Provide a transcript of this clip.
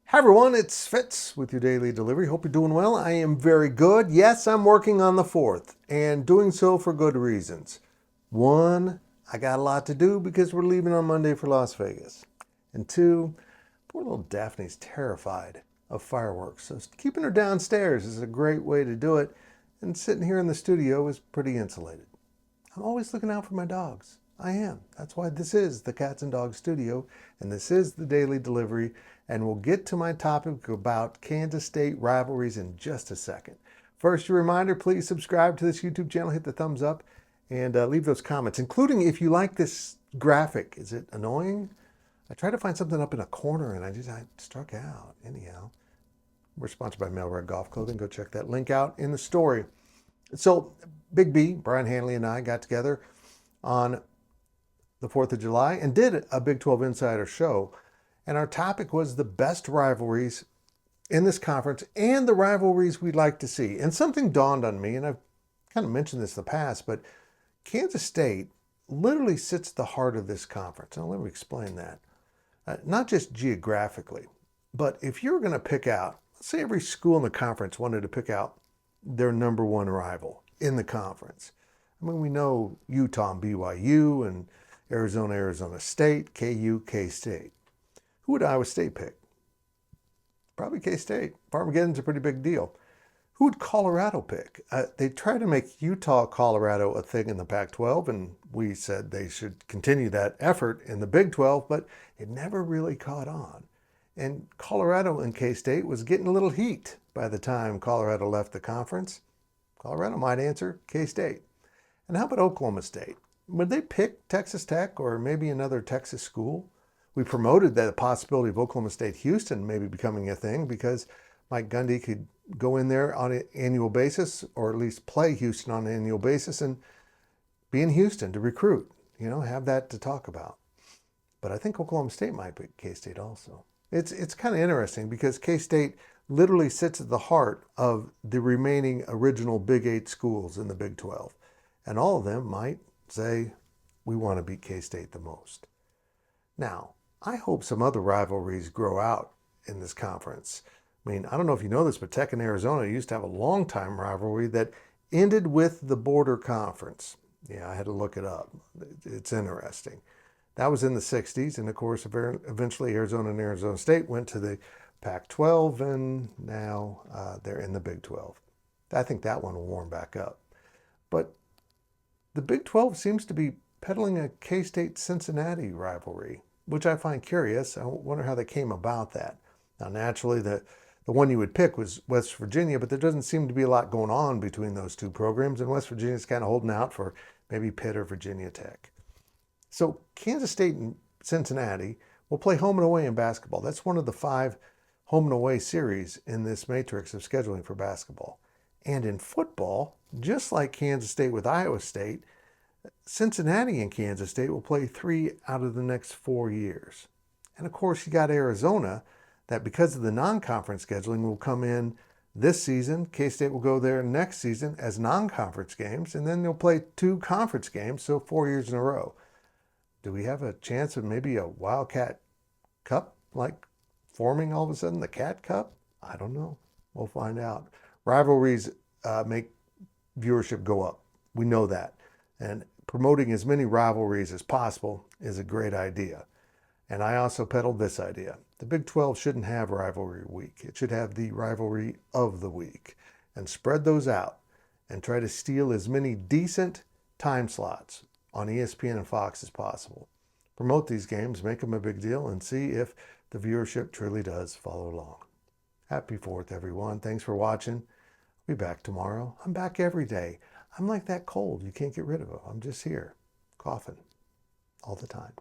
Hi everyone, it's Fitz with your daily delivery. Hope you're doing well. I am very good. Yes, I'm working on the 4th and doing so for good reasons. One, I got a lot to do because we're leaving on Monday for Las Vegas. And two, poor little Daphne's terrified of fireworks. So keeping her downstairs is a great way to do it. And sitting here in the studio is pretty insulated. I'm always looking out for my dogs. I am. That's why this is the Cats and Dogs Studio, and this is the Daily Delivery. And we'll get to my topic about Kansas State rivalries in just a second. First, a reminder, please subscribe to this YouTube channel, hit the thumbs up, and leave those comments, including if you like this graphic. Is it annoying? I tried to find something up in a corner, and I struck out. Anyhow, we're sponsored by Mail Red Golf Clothing. Go check that link out in the story. So Big B, Brien Hanley, and I got together on the 4th of July and did a Big 12 Insider show. And our topic was the best rivalries in this conference and the rivalries we'd like to see. And something dawned on me, and I've kind of mentioned this in the past, but Kansas State literally sits at the heart of this conference. Now, let me explain that. Not just geographically, but if you were going to pick out, let's say every school in the conference wanted to pick out their number one rival in the conference. I mean, we know Utah and BYU and Arizona State, KU, K-State. Who would Iowa State pick? Probably K-State. Farmageddon's a pretty big deal. Who would Colorado pick? They tried to make Utah-Colorado a thing in the Pac-12, and we said they should continue that effort in the Big 12, but it never really caught on. And Colorado and K-State was getting a little heat by the time Colorado left the conference. Colorado might answer K-State. And how about Oklahoma State? Would they pick Texas Tech or maybe another Texas school? We promoted the possibility of Oklahoma State Houston maybe becoming a thing because Mike Gundy could go in there on an annual basis, or at least play Houston on an annual basis and be in Houston to recruit, have that to talk about. But I think Oklahoma State might pick K-State also. It's kind of interesting because K-State literally sits at the heart of the remaining original Big 8 schools in the Big 12. And all of them might say, we want to beat K-State the most. Now, I hope some other rivalries grow out in this conference. I mean, I don't know if you know this, but Tech and Arizona used to have a long-time rivalry that ended with the border conference. Yeah, I had to look it up. It's interesting. That was in the 60s, and of course, eventually Arizona and Arizona State went to the Pac-12, and now they're in the Big 12. I think that one will warm back up. But the Big 12 seems to be peddling a K-State-Cincinnati rivalry, which I find curious. I wonder how they came about that. Now, naturally, the one you would pick was West Virginia, but there doesn't seem to be a lot going on between those two programs, and West Virginia's kind of holding out for maybe Pitt or Virginia Tech. So Kansas State and Cincinnati will play home and away in basketball. That's one of the 5 home and away series in this matrix of scheduling for basketball. And in football, just like Kansas State with Iowa State, Cincinnati and Kansas State will play 3 out of the next 4 years. And of course, you got Arizona, that because of the non-conference scheduling will come in this season. K-State will go there next season as non-conference games, and then they'll play 2 conference games, so 4 years in a row. Do we have a chance of maybe a Wildcat Cup, like forming all of a sudden, the Cat Cup? I don't know. We'll find out. Rivalries make viewership go up. We know that. And promoting as many rivalries as possible is a great idea. And I also peddled this idea. The Big 12 shouldn't have rivalry week. It should have the rivalry of the week. And spread those out and try to steal as many decent time slots on ESPN and Fox as possible. Promote these games, make them a big deal, and see if the viewership truly does follow along. Happy 4th, everyone. Thanks for watching. I'll be back tomorrow. I'm back every day. I'm like that cold. You can't get rid of it. I'm just here, coughing all the time.